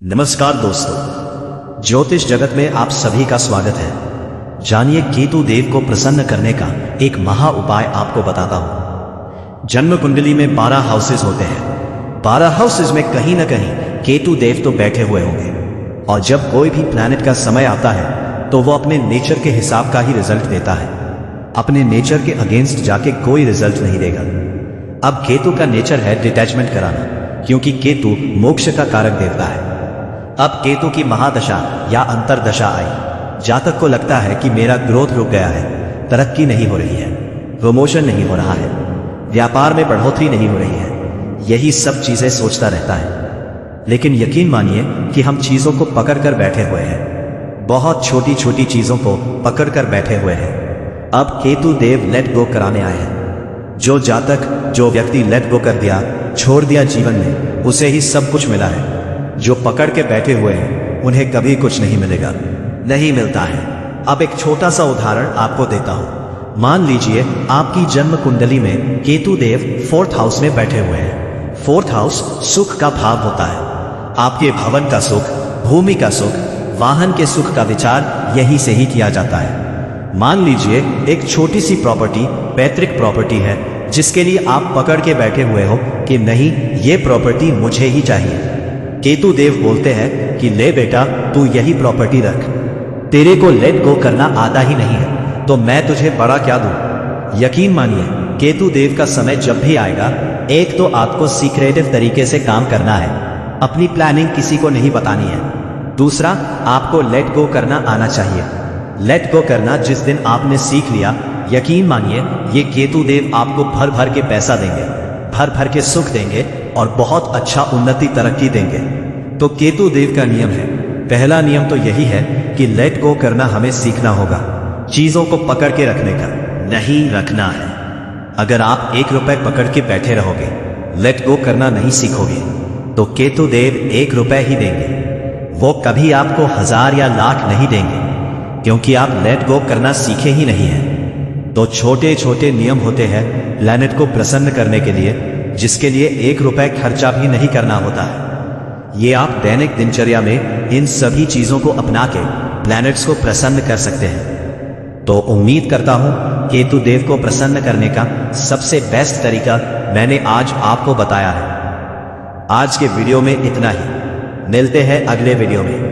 नमस्कार दोस्तों, ज्योतिष जगत में आप सभी का स्वागत है। जानिए केतु देव को प्रसन्न करने का एक महा उपाय आपको बताता हूं। जन्म कुंडली में 12 हाउसेस होते हैं। 12 हाउसेस में कहीं ना कहीं केतु देव तो बैठे हुए होंगे, और जब कोई भी प्लैनेट का समय आता है तो वो अपने नेचर के हिसाब का ही रिजल्ट देता है। अपने नेचर के अगेंस्ट जाके कोई रिजल्ट नहीं देगा। अब केतु का नेचर है डिटैचमेंट कराना, क्योंकि केतु मोक्ष का कारक देवता है। अब केतु की महादशा या अंतरदशा आई। जातक को लगता है कि मेरा ग्रोथ रुक गया है, तरक्की नहीं हो रही है, प्रमोशन नहीं हो रहा है, व्यापार में बढ़ोतरी नहीं हो रही है, यही सब चीजें सोचता रहता है। लेकिन यकीन मानिए कि हम चीजों को पकड़ कर बैठे हुए हैं। बहुत छोटी छोटी चीजों को पकड़ कर बैठे हुए हैं। अब केतु देव लेट गो कराने आए हैं। जो जातक, जो व्यक्ति लेट गो कर दिया, छोड़ दिया जीवन में, उसे ही सब कुछ मिला है। जो पकड़ के बैठे हुए हैं उन्हें कभी कुछ नहीं मिलेगा, नहीं मिलता है। अब एक छोटा सा उदाहरण आपको देता हूं। मान लीजिए आपकी जन्म कुंडली में केतु देव 4th हाउस में बैठे हुए हैं। 4th हाउस सुख का भाव होता है। आपके भवन का सुख, भूमि का सुख, वाहन के सुख का विचार यहीं से ही किया जाता है। मान लीजिए एक छोटी सी प्रॉपर्टी, पैतृक प्रॉपर्टी है, जिसके लिए आप पकड़ के बैठे हुए हो कि नहीं, ये प्रॉपर्टी मुझे ही चाहिए। केतु देव बोलते हैं कि ले बेटा, तू यही प्रॉपर्टी रख, तेरे को लेट गो करना आता ही नहीं है, तो मैं तुझे बड़ा क्या दूं। यकीन मानिए, केतु देव का समय जब भी आएगा, एक तो आपको सीक्रेटिव तरीके से काम करना है, अपनी प्लानिंग किसी को नहीं बतानी है। दूसरा, आपको लेट गो करना आना चाहिए। लेट गो करना जिस दिन आपने सीख लिया, यकीन मानिए ये केतु देव आपको भर भर के पैसा देंगे, भर भर के सुख देंगे और बहुत अच्छा उन्नति तरक्की देंगे। तो केतु देव का नियम है, पहला नियम तो यही है कि लेट गो करना हमें सीखना होगा। चीजों को पकड़ के रखने का नहीं रखना है। अगर आप 1 रुपए पकड़ के बैठे रहोगे, लेट गो करना नहीं सीखोगे, तो केतु देव 1 रुपए ही देंगे। वो कभी आपको 1000 या लाख नहीं देंगे, क्योंकि आप लेट गो करना सीखे ही नहीं है। तो छोटे छोटे नियम होते हैं प्लैनेट को प्रसन्न करने के लिए, जिसके लिए 1 रुपए खर्चा भी नहीं करना होता है। ये आप दैनिक दिनचर्या में इन सभी चीजों को अपना के प्लैनेट्स को प्रसन्न कर सकते हैं। तो उम्मीद करता हूं केतु देव को प्रसन्न करने का सबसे बेस्ट तरीका मैंने आज आपको बताया है। आज के वीडियो में इतना ही। मिलते हैं अगले वीडियो में।